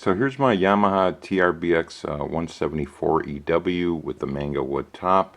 So here's my Yamaha TRBX174-EW with the mango wood top.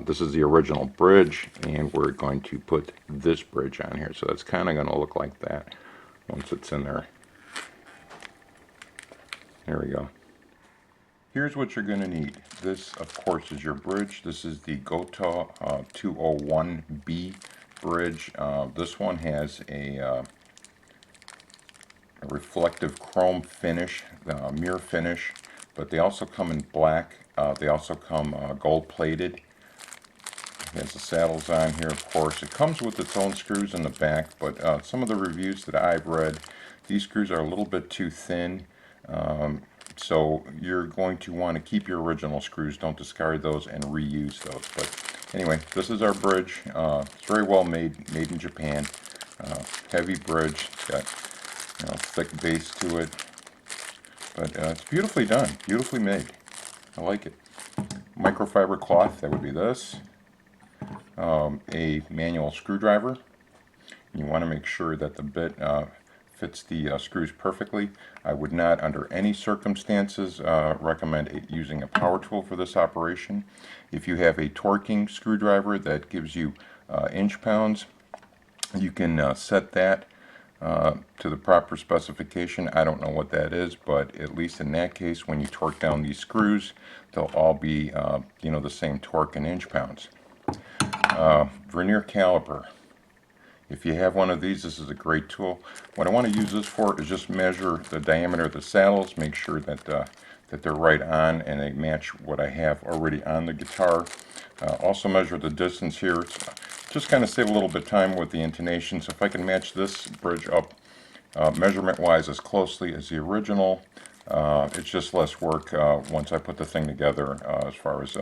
This is the original bridge, and we're going to put this bridge on here. So that's kind of going to look like that once it's in there. There we go. Here's what you're going to need. This, of course, is your bridge. This is the GOTOH 201B bridge. This one has a reflective chrome finish, mirror finish, but they also come in black. They also come gold plated. It has the saddles on here, of course. It comes with its own screws in the back, but some of the reviews that I've read, these screws are a little bit too thin. So you're going to want to keep your original screws. Don't discard those and reuse those. But anyway, this is our bridge. It's very well made, made in Japan. Heavy bridge. It's got thick base to it, but it's beautifully done, beautifully made. I like it. Microfiber cloth, that would be this. A manual screwdriver. You want to make sure that the bit fits the screws perfectly. I would not, under any circumstances, recommend using a power tool for this operation. If you have a torquing screwdriver that gives you inch pounds, you can set that to the proper specification. I don't know what that is, but at least in that case, when you torque down these screws, they'll all be the same torque in inch pounds. Vernier caliper. If you have one of these, this is a great tool. What I want to use this for is just measure the diameter of the saddles, make sure that that they're right on and they match what I have already on the guitar. Also measure the distance here. Just kind of save a little bit of time with the intonation. So if I can match this bridge up measurement wise as closely as the original, it's just less work once I put the thing together as far as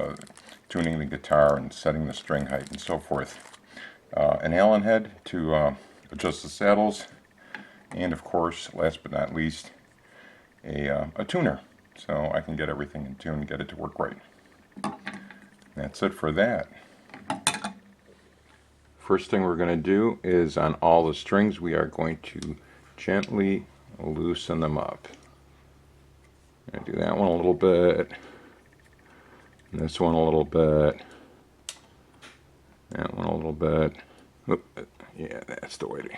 tuning the guitar and setting the string height and so forth. An Allen head to adjust the saddles, and of course, last but not least, a tuner, so I can get everything in tune and get it to work right. That's it for that. First thing we're going to do is on all the strings we are going to gently loosen them up. I'm going to do that one a little bit, and this one a little bit, that one a little bit. Oop, yeah, that's the way to.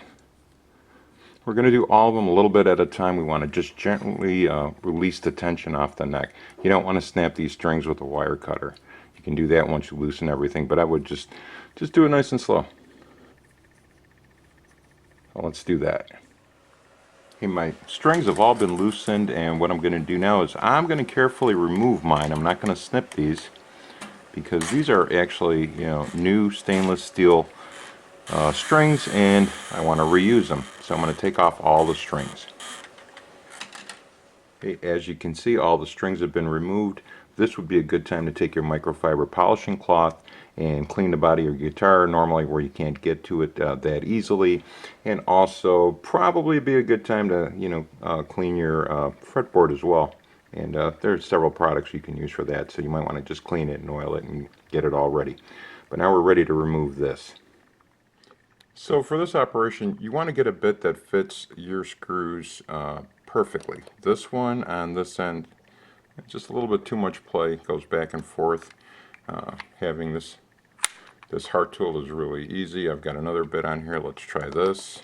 We're going to do all of them a little bit at a time. We want to just gently release the tension off the neck. You don't want to snap these strings with a wire cutter. You can do that once you loosen everything, but I would just do it nice and slow. So let's do that. Okay, my strings have all been loosened, and what I'm going to do now is I'm going to carefully remove mine. I'm not going to snip these because these are actually new stainless steel strings, and I want to reuse them. So I'm going to take off all the strings. Okay, as you can see, all the strings have been removed. This would be a good time to take your microfiber polishing cloth and clean the body of your guitar, normally where you can't get to it that easily. And also probably be a good time to clean your fretboard as well. And there's several products you can use for that, so you might want to just clean it and oil it and get it all ready. But now we're ready to remove this. So for this operation, you want to get a bit that fits your screws perfectly. This one on this end, just a little bit too much play, goes back and forth. Having this heart tool is really easy. I've got another bit on here. Let's try this.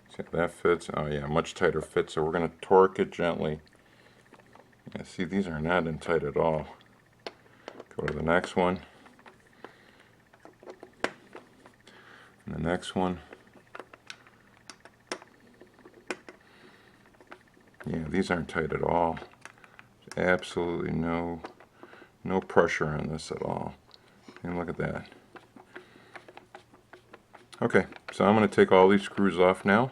See if that fits. Oh yeah, much tighter fit. So we're going to torque it gently. Yeah, see, these are not in tight at all. Go to the next one. And the next one. Yeah, these aren't tight at all. There's absolutely no pressure on this at all. And look at that. Okay, so I'm going to take all these screws off now,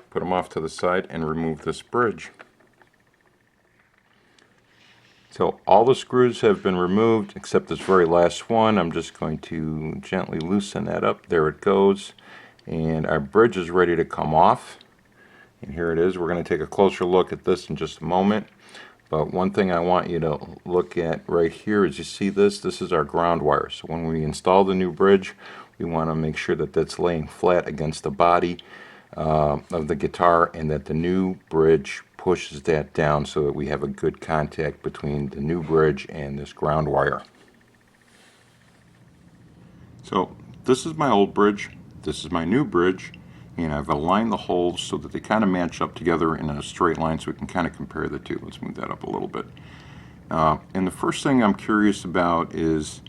put them off to the side, and remove this bridge. So all the screws have been removed except this very last one. I'm just going to gently loosen that up. There it goes. And our bridge is ready to come off. And here it is. We're going to take a closer look at this in just a moment. But one thing I want you to look at right here is, you see this? This is our ground wire. So when we install the new bridge, we want to make sure that that's laying flat against the body of the guitar, and that the new bridge pushes that down so that we have a good contact between the new bridge and this ground wire. So this is my old bridge, this is my new bridge, and I've aligned the holes so that they kind of match up together in a straight line so we can kind of compare the two. Let's move that up a little bit. And the first thing I'm curious about is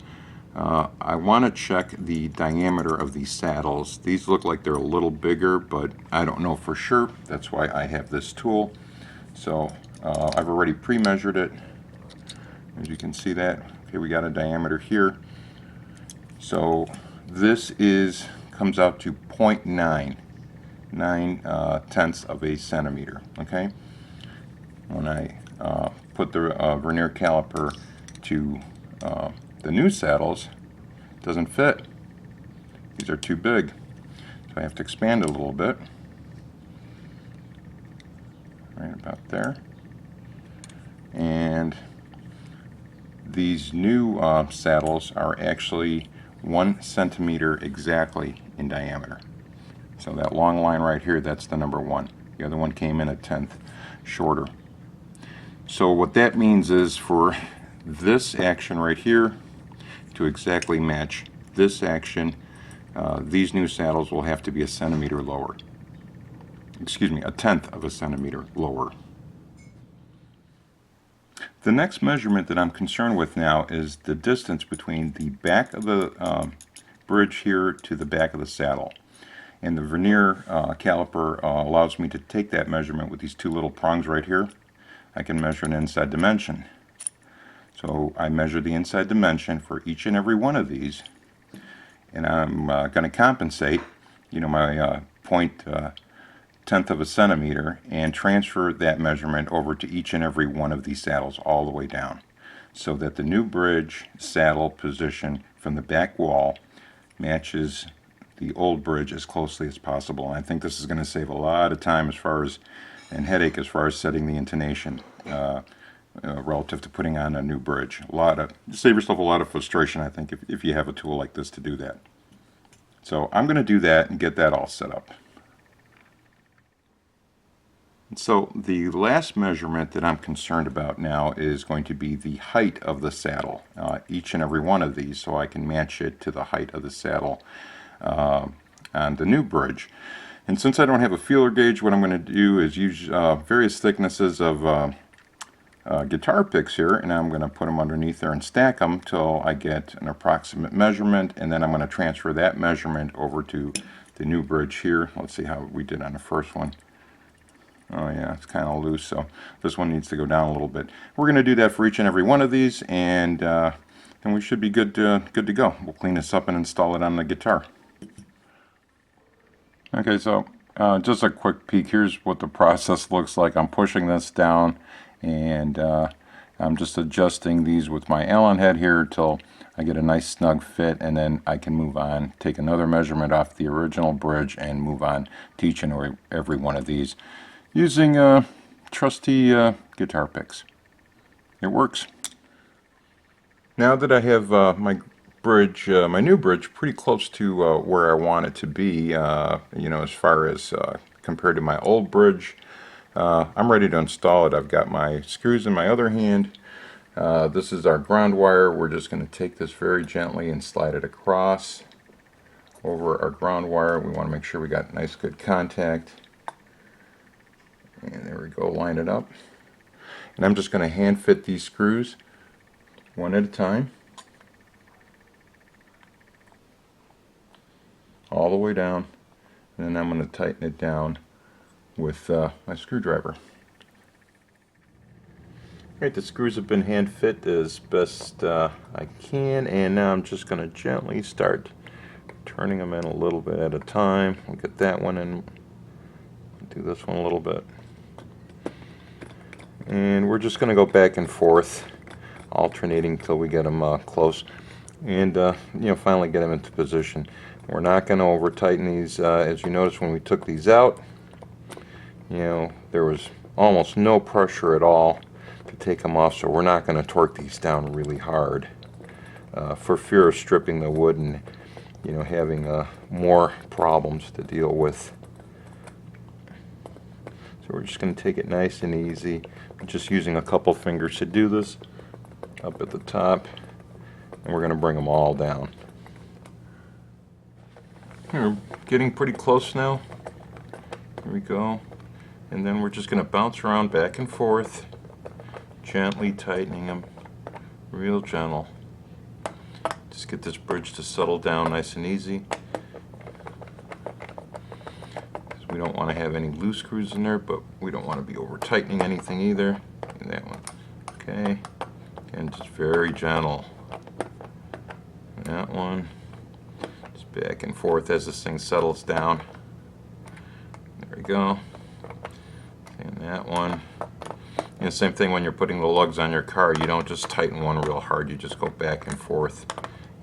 I want to check the diameter of these saddles. These look like they're a little bigger, but I don't know for sure. That's why I have this tool. So I've already pre-measured it. As you can see that. Okay, we got a diameter here. So this comes out to 0.9 tenths of a centimeter. Okay. When I put the vernier caliper to the new saddles, it doesn't fit. These are too big, so I have to expand it a little bit. Right about there. And these new saddles are actually 1 centimeter exactly in diameter. So that long line right here, that's the number 1. The other one came in a tenth shorter. So what that means is for this action right here to exactly match this action, these new saddles will have to be a centimeter lower. Excuse me, a tenth of a centimeter lower. The next measurement that I'm concerned with now is the distance between the back of the bridge here to the back of the saddle. And the vernier caliper allows me to take that measurement with these two little prongs right here. I can measure an inside dimension. So I measure the inside dimension for each and every one of these, and I'm going to compensate, my tenth of a centimeter, and transfer that measurement over to each and every one of these saddles all the way down, so that the new bridge saddle position from the back wall matches the old bridge as closely as possible. And I think this is going to save a lot of time and headache as far as setting the intonation relative to putting on a new bridge. Save yourself a lot of frustration, I think, if you have a tool like this to do that. So I'm going to do that and get that all set up. So the last measurement that I'm concerned about now is going to be the height of the saddle, each and every one of these, so I can match it to the height of the saddle on the new bridge. And since I don't have a feeler gauge, what I'm going to do is use various thicknesses of guitar picks here, and I'm going to put them underneath there and stack them till I get an approximate measurement, and then I'm going to transfer that measurement over to the new bridge here. Let's see how we did on the first one. Oh yeah, it's kind of loose, so this one needs to go down a little bit. We're going to do that for each and every one of these, and then we should be good to go. We'll clean this up and install it on the guitar. Okay, so just a quick peek. Here's what the process looks like. I'm pushing this down, and I'm just adjusting these with my Allen head here till I get a nice snug fit, and then I can move on, take another measurement off the original bridge, and move on to each and every one of these using trusty guitar picks. It works. Now that I have my new bridge pretty close to where I want it to be, as far as compared to my old bridge, I'm ready to install it. I've got my screws in my other hand. This is our ground wire. We're just going to take this very gently and slide it across over our ground wire. We want to make sure we got nice good contact. And there we go, line it up. And I'm just going to hand fit these screws one at a time, all the way down, and then I'm going to tighten it down with my screwdriver. Alright, the screws have been hand fit as best I can, and now I'm just going to gently start turning them in a little bit at a time. We'll get that one in, do this one a little bit. And we're just going to go back and forth, alternating till we get them close, and finally get them into position. We're not going to over tighten these. As you notice, when we took these out, there was almost no pressure at all to take them off, so we're not going to torque these down really hard for fear of stripping the wood and having more problems to deal with. So we're just going to take it nice and easy. I'm just using a couple fingers to do this up at the top, and we're going to bring them all down. We're getting pretty close now. Here we go. And then we're just going to bounce around back and forth, gently tightening them, real gentle. Just get this bridge to settle down nice and easy. We don't want to have any loose screws in there, but we don't want to be over tightening anything either. And that one. Okay. And just very gentle. And that one. Just back and forth as this thing settles down. There we go. And that one. And the same thing when you're putting the lugs on your car. You don't just tighten one real hard. You just go back and forth,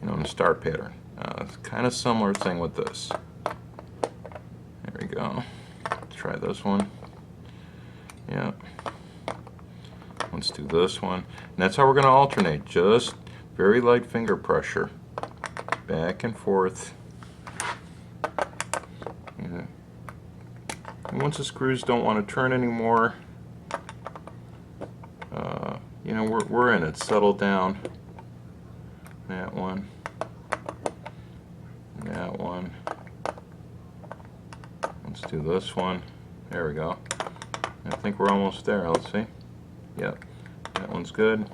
in a star pattern. It's kind of similar thing with this. There we go. Let's try this one. Yeah. Let's do this one. And that's how we're going to alternate. Just very light finger pressure. Back and forth. Yeah. And once the screws don't want to turn anymore, we're in it. Settle down. That one. That one. Let's do this one. There we go. I think we're almost there. Let's see. Yep. That one's good.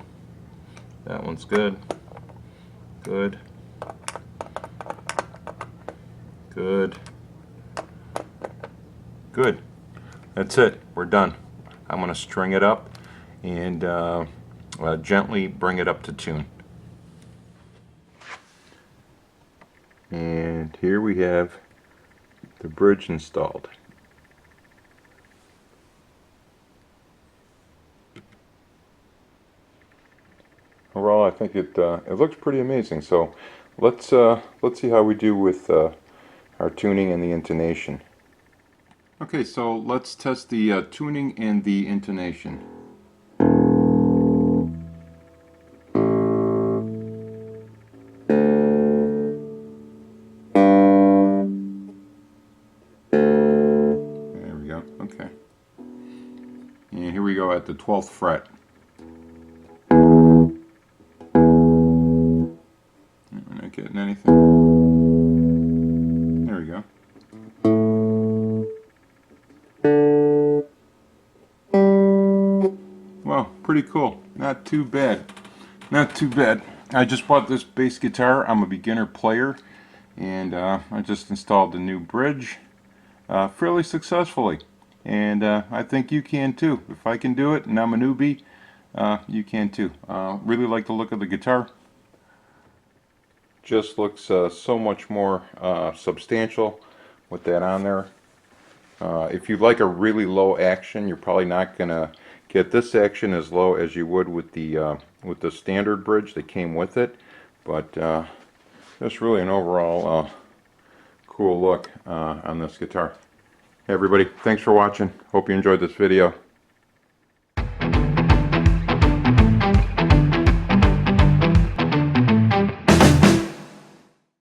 That one's good. Good. Good. Good. That's it. We're done. I'm going to string it up and gently bring it up to tune. And here we have the bridge installed. Overall, I think it looks pretty amazing. So let's see how we do with our tuning and the intonation. Okay, so let's test the tuning and the intonation. Okay. And here we go at the 12th fret. We're not getting anything. There we go. Well, pretty cool. Not too bad. Not too bad. I just bought this bass guitar. I'm a beginner player, and I just installed the new bridge fairly successfully. And I think you can too. If I can do it and I'm a newbie, you can too. Really like the look of the guitar. Just looks so much more substantial with that on there. If you like a really low action, you're probably not going to get this action as low as you would with the standard bridge that came with it. But just really an overall cool look on this guitar. Hey everybody, thanks for watching. Hope you enjoyed this video.